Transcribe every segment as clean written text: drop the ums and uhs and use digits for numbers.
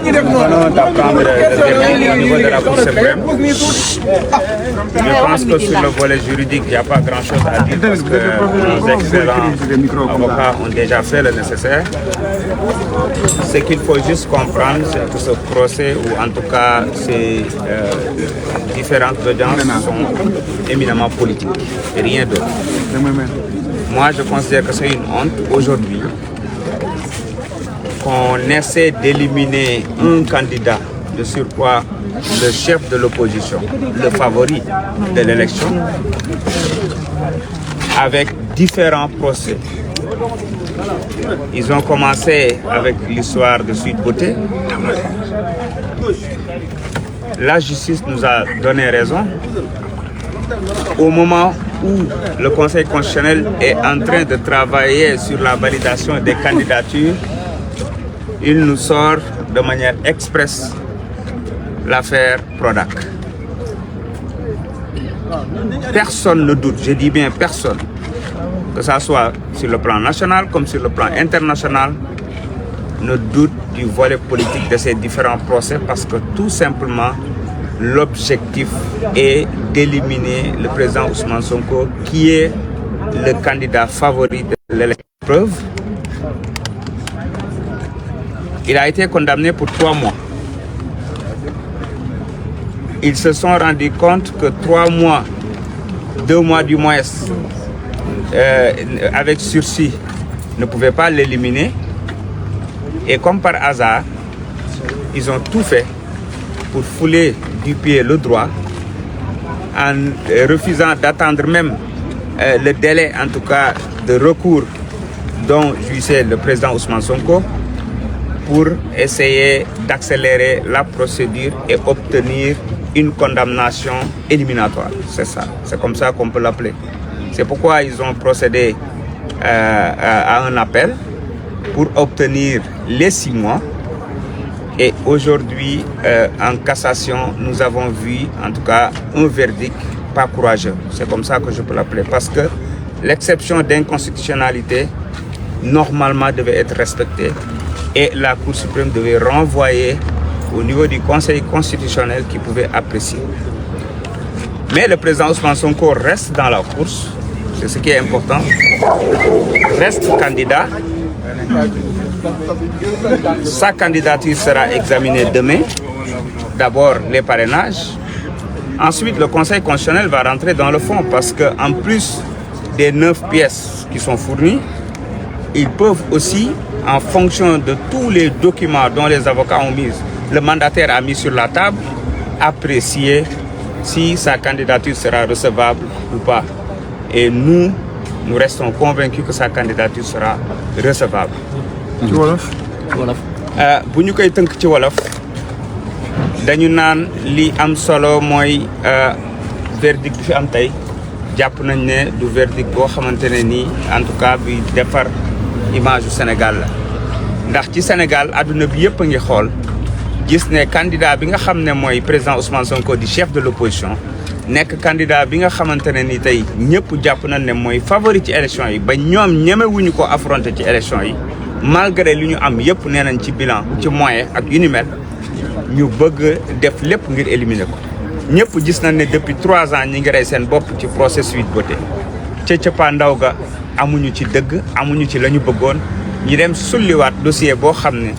venons d'apprendre le verdict au niveau de la Cour suprême. Je pense que sur le volet juridique, il n'y a pas grand-chose à dire parce que nos excellents avocats ont déjà fait le nécessaire. Ce qu'il faut juste comprendre, c'est que ce procès, ou en tout cas ces différentes audiences, sont éminemment politiques et rien d'autre. Moi, je considère que c'est une honte aujourd'hui qu'on essaie d'éliminer un candidat, de surcroît le chef de l'opposition, le favori de l'élection, avec différents procès. Ils ont commencé avec l'histoire de Sweet Beauté. La justice nous a donné raison. Au moment où le Conseil constitutionnel est en train de travailler sur la validation des candidatures, il nous sort de manière expresse l'affaire Prodac. Personne ne doute, je dis bien personne, que ce soit sur le plan national comme sur le plan international, ne doute du volet politique de ces différents procès parce que tout simplement, l'objectif est d'éliminer le président Ousmane Sonko qui est le candidat favori de l'élection. Preuve, il a été condamné pour 3 mois. Ils se sont rendus compte que 3 mois, 2 mois du moins, avec sursis, ne pouvaient pas l'éliminer. Et comme par hasard, ils ont tout fait pour fouler du pied le droit en refusant d'attendre même le délai, en tout cas, de recours dont jouissait le président Ousmane Sonko pour essayer d'accélérer la procédure et obtenir une condamnation éliminatoire. C'est ça, c'est comme ça qu'on peut l'appeler. C'est pourquoi ils ont procédé à un appel pour obtenir les 6 mois. Et aujourd'hui, en cassation, nous avons vu en tout cas un verdict pas courageux. C'est comme ça que je peux l'appeler. Parce que l'exception d'inconstitutionnalité, normalement, devait être respectée. Et la Cour suprême devait renvoyer au niveau du Conseil constitutionnel qui pouvait apprécier. Mais le président Ousmane Sonko reste dans la course. C'est ce qui est important. Reste candidat. Sa candidature sera examinée demain. D'abord les parrainages. Ensuite, le Conseil constitutionnel va rentrer dans le fond parce qu'en plus des 9 pièces qui sont fournies, ils peuvent aussi, en fonction de tous les documents dont les avocats ont mis, le mandataire a mis sur la table, apprécier si sa candidature sera recevable ou pas. Et nous restons convaincus que sa candidature sera recevable. ci wolof. bu ñu koy tënk ci wolof dañu naan li am solo mooy verdict bi fi am tey jàpp nañ ne du verdict boo xamante ne nii en tout cas bi defar image du Sénégal la ndax ci Sénégal adduna bi yëpp a ngi xool gis ne candidat bi nga xam ne mooy président Ousmane Sonko di chef de l'opposition nekk candidat bi nga xamante ne ni tey ñëpp jàpp nañ ne mooy favori ci élection yi ba ñoom ñemewuñu ko affronter ci élection yi malgré li ñu am yëpp nee nañ ci bilan ci moyen ak yu ni mel ñu bëgg def lépp ngir éliminer ko ñëpp gis nañ ne depuis 3 ans ñi ngi rey seen bopp ci procès Sweet Beauté ca cëppaandaw ga amuñu ci dëgg amuñu ci la ñu bëggoon ñu dem sulliwaat dossier boo xam ne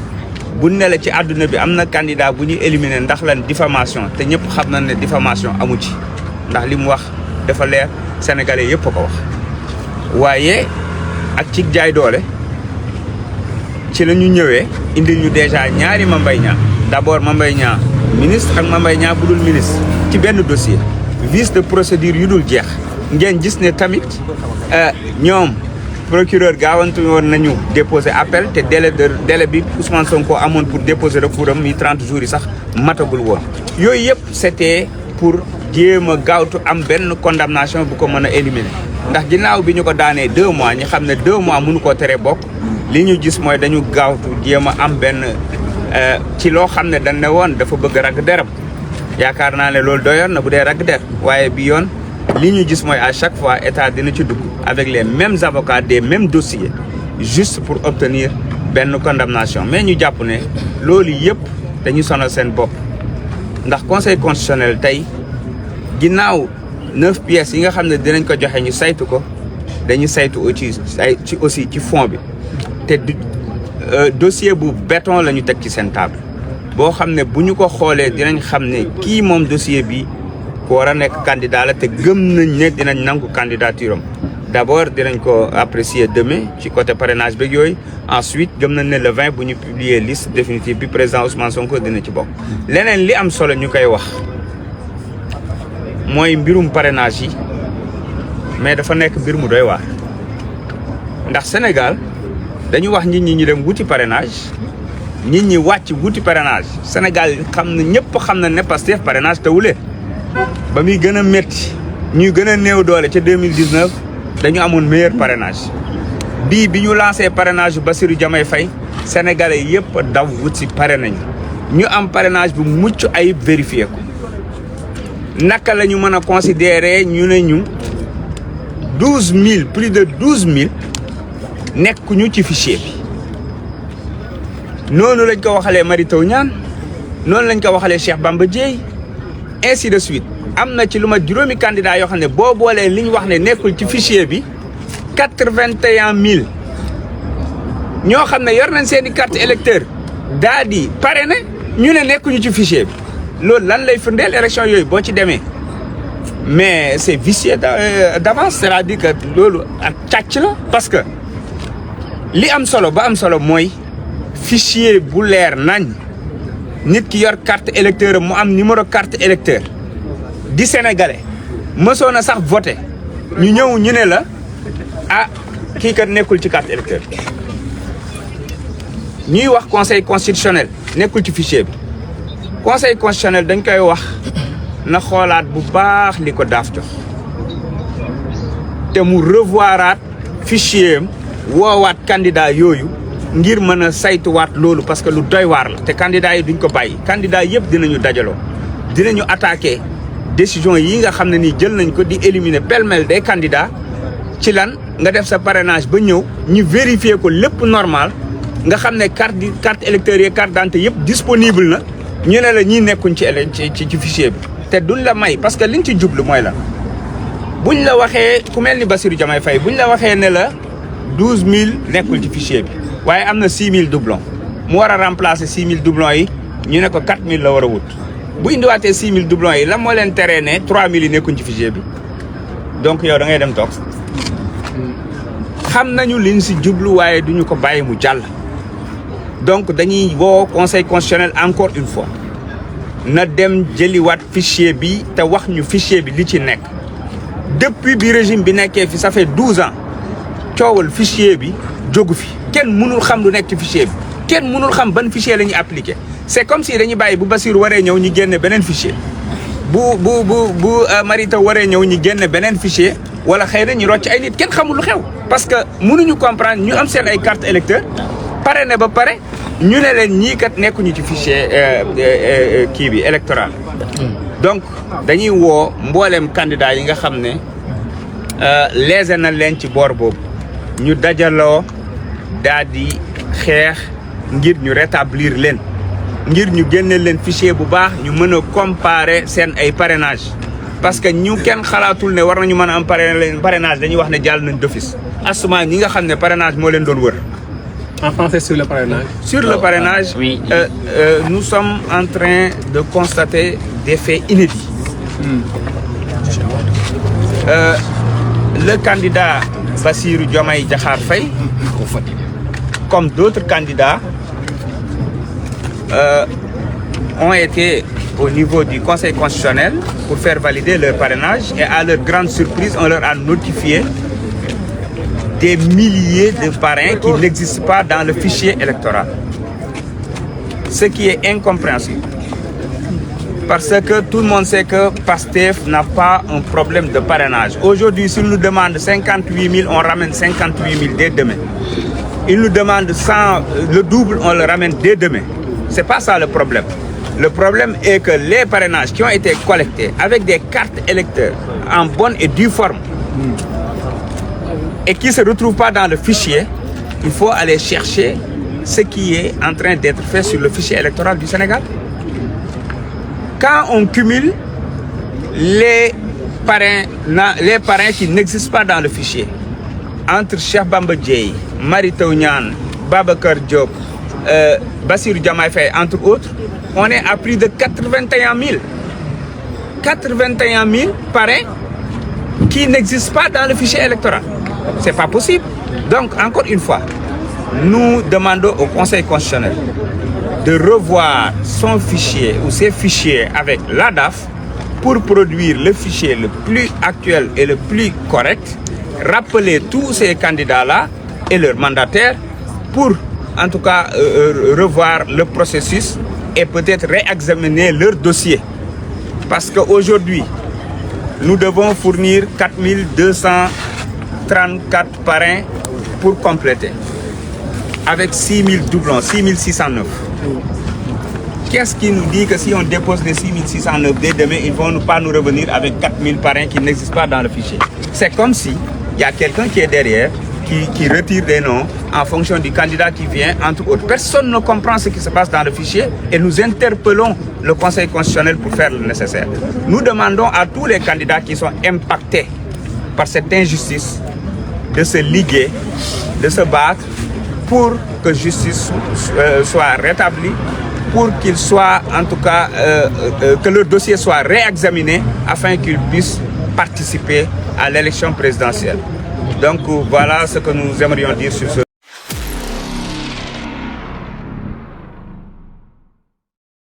bu ne la ci àdduna bi am na candidat bu ñuy éliminer ndax lan diffamation te ñëpp xam nañ ne diffamation amu ci ndax li mu wax dafa leer sénégalais yëpp a ko wax waaye ak ci jaay doole ci la ñu ñëwee indil ñu déjà ñaari Mame Mbaye Niang d'abord Mame Mbaye Niang ministre ak Mame Mbaye Niang bu dul ministre ci benn dossier vice de procédure yu dul jeex ngeen gis ne tamit ñoom procureur gaawantu woon nañu déposer appel te délai bi Ousmane Sonko amoon pour déposer recours am mi 30 jours yi sax matagul woon yooyu yëpp c'était pour jéem a gaawtu am benn condamnation bu ko mën a éliminer ndax ginnaaw bi ñu ko daanee 2 mois ñi xam ne 2 mois mënu koo tere bokk li ñu gis mooy dañu gaawtu jéem a am benn ci loo xam ne dañ ne woon dafa bëgg ragg deram yaakaar naa ne loolu doyoon na bu dee ragg der waaye bi yoon li ñu gis mooy à chaque fois état dina ci dugg avec les mêmes avocats des mêmes dossiers juste pour obtenir benn condamnation mais ñu jàpp ne loolu yëpp dañu sonal seen bopp ndax conseil constitutionnel tey ginnaaw 9 pièces yi nga xam ne dinañ ko joxe ñu saytu ko dañu saytu aussi ci fond bi te dossier bu béton la ñu teg ci seen table boo xam ne bu ñu ko xoolee dinañ xam ne kii moom dossier bi ko war a nekk candidat la te gëm nañ ne dinañ nangu candidature am d'abord dinañ ko apprécier demain ci côté parrainage beeg yooyu ensuite gëm nañ ne le 20 bu ñu publier liste définitive bi président Ousmane Sonko dina ci bokk. leneen li am solo ñu koy wax mooy mbirum parrainage yi mais dafa nekk mbir mu doy waar ndax Sénégal dañu wax nit ñi ñu dem wuti parrainage nit ñi wàcc wuti parrainage Sénégal xam na ñëpp xam na ne Pastef parrainage tawulee ba muy gën a métti ñuy gën a néew doole ca 2019 dañu amoon meilleur parrainage bi ñu lancé parrainage bu Bassirou Diomaye Faye sénégalais yëpp daw wut si parrainage ñu am parrainage bu mucc ayib vérifié ko naka la ñu mën a considérer ñu ne ñu 12000 plus de 12000 nekkuñu ci fichier bi noonu lañ ko waxalee Mary Teuw Niane noonu lañ ko waxalee Cheikh Bamba Dièye ainsi de suite am na ci lu ma juróomi candidat yoo xam ne boo boolee li ñu wax ne nekkul ci fichier bi 81000 ñoo xam ne yor nañ seen i carte électeur daa di parrainé ñu ne nekkuñu ci fichier bi loolu lan lay firndeel élection yooyu boo ci demee mais c'est vicieux d'avance c'est-à-dire que loolu ak càcc la parce que li am solo ba am solo mooy fichier bu leer nañ nit ki yor carte électeur mu am numéro carte électeur di sénégalais mësoon na sax voté ñu ñëw ñu ne la ah kii kat nekkul ci carte électeur ñuy wax conseil constitutionnel nekkul ci fichier bi conseil constitutionnel dañ koy wax na xoolaat bu baax li ko daaf jox te mu revoiraat fichier am woowaat candidat yooyu ngir mën a saytuwaat loolu parce que lu doy waar la te candidat yi duñ ko bàyyi candidat yëpp dinañu dajaloo dinañu attaquer décision yi nga xam ne nii jël nañ ko di éliminer pêle-mêle des candidats ci lan nga def sa parrainage ba ñëw ñu vérifier ko lépp normal nga xam ne carte électeur yi carte d'identité yëpp disponible na ñu ne la ñii nekkuñ ci fichier bi te duñ la may parce que liñ ci jublu mooy la buñ la waxee ku mel ni Bassirou Diomaye Faye buñ la waxee ne la 12000 nekkul ci fichier bi waaye am na 6000 doublons mu war a remplacer 6000 doublons yi ñu ne ko 4000 la war a wut bu indiwaatee 6000 doublons yi lan moo leen teree ne 3000 yi nekkuñ ci fichier bi donc yow da ngay dem toog xam nañu liñ si jublu waaye duñu ko bàyyi mu jàll donc dañuy woo conseil constitutionnel encore une fois na dem jëliwaat fichier bi te wax ñu fichier bi li ci nekk depuis bi régime bi nekkee fi ça fait 12 ans coowal fichier bi jógu fi kenn mënul xam lu nekk ci fichier bi kenn mënul xam ban fichier la ñuy appliqué c'est comme si dañuy bàyyi bu Bassirou waree ñëw ñu génne beneen fichier bu Mary Teuw waree ñëw ñu génne beneen fichier wala xëy na ñu rocc ay nit kenn xamul lu xew parce que mënuñu comprendre ñu am seen ay carte électeur parrainé ba pare ñu ne leen ñii kat nekkuñu ci fichier kii bi électoral donc dañuy woo mbooleem candidat yi nga xam ne lésé na leen ci boor boobu ñu dajaloo daal di xeex ngir ñu rétablir leen ngir ñu génne leen fichier bu baax ñu mën a comparer seen ay parrainage parce que ñu kenn xalaatul ne war nañu mën a am parrainage dañuy wax ne jàll nañ d'office asuma ñi nga xam ne parrainage moo leen doon wër. En français sur le parrainage. Sur le parrainage, oui. Nous sommes en train de constater des faits inédits. Le candidat Bassirou Diomaye Diakhar Faye, comme d'autres candidats, ont été au niveau du Conseil constitutionnel pour faire valider leur parrainage et à leur grande surprise, on leur a notifié des milliers de parrains qui n'existent pas dans le fichier électoral. Ce qui est incompréhensible. Parce que tout le monde sait que Pastef n'a pas un problème de parrainage. Aujourd'hui, s'il nous demande 58 000, on ramène 58 000 dès demain. Il nous demande 100, le double, on le ramène dès demain. C'est pas ça le problème. Le problème est que les parrainages qui ont été collectés avec des cartes électeurs en bonne et due forme et qui ne se retrouvent pas dans le fichier, il faut aller chercher ce qui est en train d'être fait sur le fichier électoral du Sénégal. Quand on cumule les parrains qui n'existent pas dans le fichier, entre Cheikh Bamba Dièye, Mary Teuw Niane, Babacar Diop, Bassirou Diomaye Faye, entre autres, on est à plus de 81 000. 81 000 parrains qui n'existent pas dans le fichier électoral. C'est pas possible. Donc, encore une fois, nous demandons au Conseil constitutionnel de revoir son fichier ou ses fichiers avec l'ADAF pour produire le fichier le plus actuel et le plus correct, rappeler tous ces candidats-là et leurs mandataires pour, en tout cas, revoir le processus et peut-être réexaminer leur dossier. Parce qu'aujourd'hui, nous devons fournir 4234 parrains pour compléter, avec 6000 doublons, 6609. Qu'est-ce qui nous dit que si on dépose les 6609 dès demain, ils ne vont pas nous revenir avec 4000 parrains qui n'existent pas dans le fichier? C'est comme si il y a quelqu'un qui est derrière, qui retire des noms en fonction du candidat qui vient, entre autres. Personne ne comprend ce qui se passe dans le fichier et nous interpellons le Conseil constitutionnel pour faire le nécessaire. Nous demandons à tous les candidats qui sont impactés par cette injustice de se liguer, de se battre pour que justice soit rétablie, pour qu'ils soient, en tout cas, que leur dossier soit réexaminé afin qu'ils puissent participer à l'élection présidentielle. Donc voilà ce que nous aimerions dire sur ce.